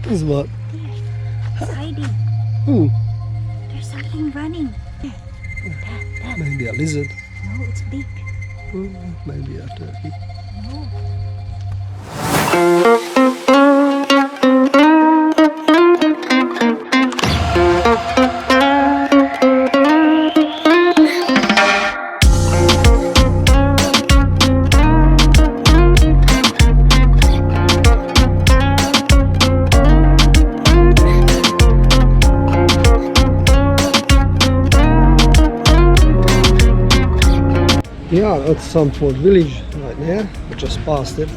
What is what? There. It's hiding. Ooh, There's something running. There. That. maybe a lizard. No, it's big. Maybe a turkey. No. Yeah, at Sanford village right there. We just passed it,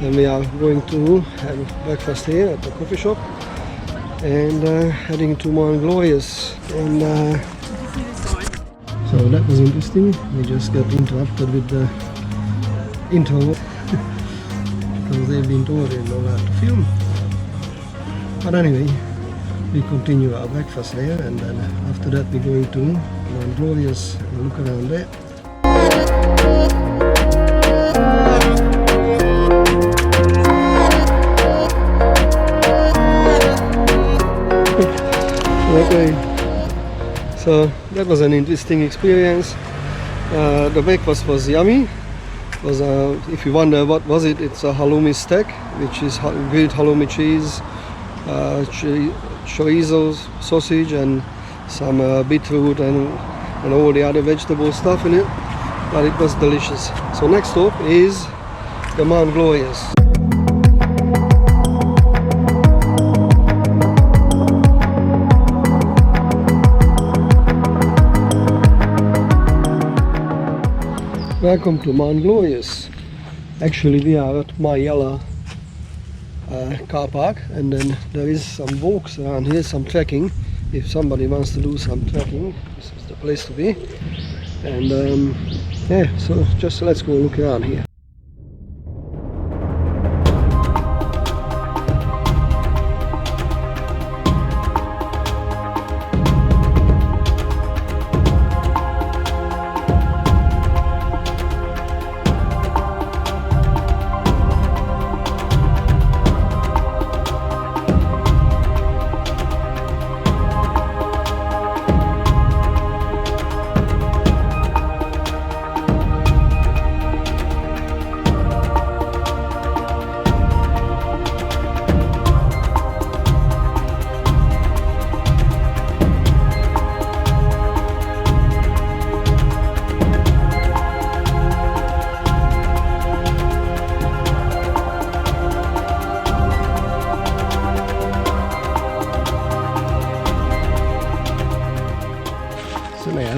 and we are going to have breakfast here at the coffee shop and heading to Mount Glorious. And so that was interesting. We just got interrupted with the intro because they've been told they're not allowed to film. But anyway, we continue our breakfast there, and then after that we're going to Mount Glorious and look around there. Okay, so that was an interesting experience. The breakfast was yummy. It was if you wonder what was it, it's a halloumi steak, which is grilled halloumi cheese, chorizo sausage, and some beetroot and all the other vegetable stuff in it. But it was delicious. So next stop is the Mount Glorious. Welcome to Mount Glorious. Actually we are at Mayala car park, and then there is some walks around here, some trekking. If somebody wants to do some trekking, this is the place to be. And yeah, so just let's go look around here.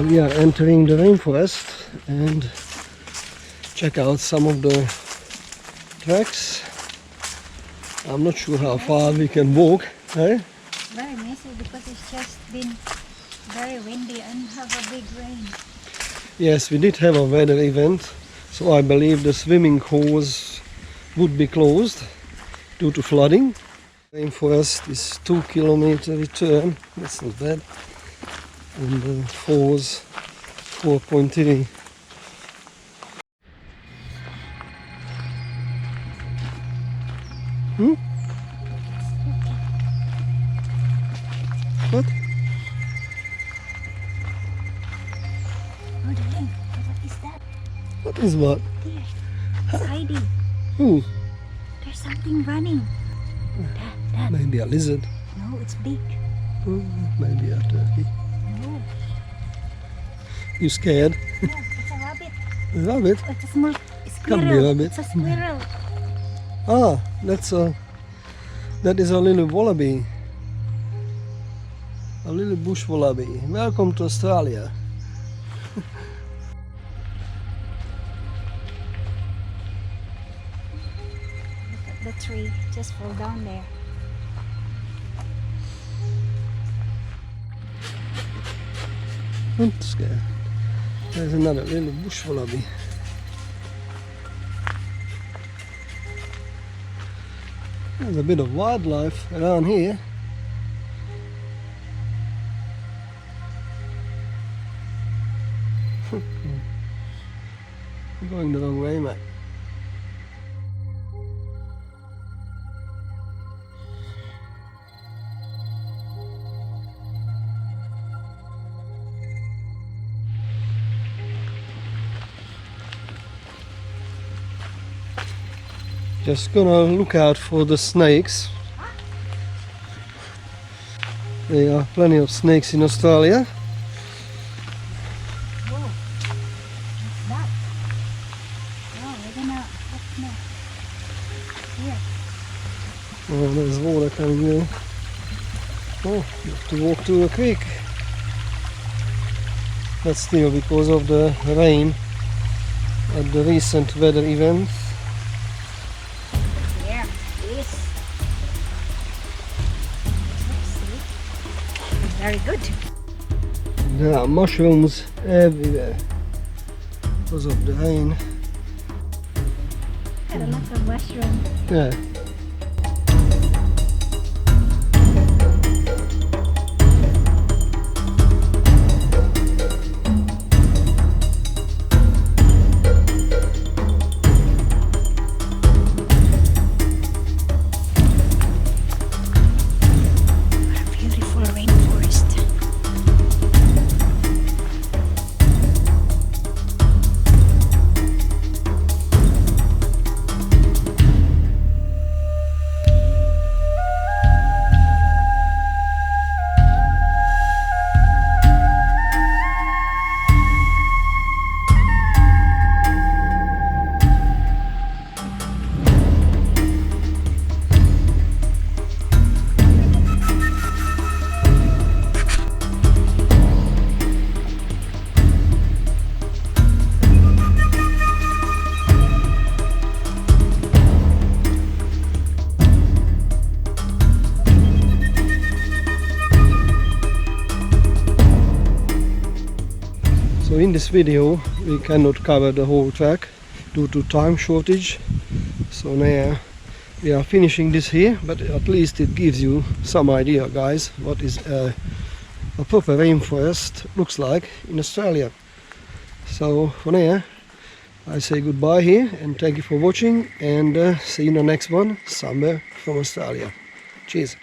We are entering the rainforest and check out some of the tracks. I'm not sure how far we can walk. Eh? Very messy because it's just been very windy and have a big rain. Yes, we did have a weather event, so I believe the swimming holes would be closed due to flooding. Rainforest is 2 kilometer return, that's not bad. And the falls 4.3. What? Oh, darling, what is that? What is what? There. It's hiding. Ooh, There's something running. That. maybe a lizard. No, it's big. Maybe a turkey. No. You scared? No, it's a rabbit. A rabbit? It's a small Can't be a squirrel. rabbit. It's a squirrel. Ah, that is a little wallaby. A little bush wallaby. Welcome to Australia. The tree just fell down there. Don't scare. There's another little bush wallaby. There's a bit of wildlife around here. You're going the wrong way, mate. Just gonna look out for the snakes. There are plenty of snakes in Australia. Whoa. What's that? Oh, we're gonna what's next? Here. Oh, there's water coming there. Oh, you have to walk to a creek. But still, because of the rain at the recent weather event. There. Yes. Very good. There are mushrooms everywhere because of the rain. Got a lot of mushrooms. Yeah. Beautiful rainforest. So in this video we cannot cover the whole track due to time shortage. So now we are finishing this here, but at least it gives you some idea, guys, what is a proper rainforest looks like in Australia. So for now I say goodbye here and thank you for watching, and see you in the next one somewhere from Australia. Cheers.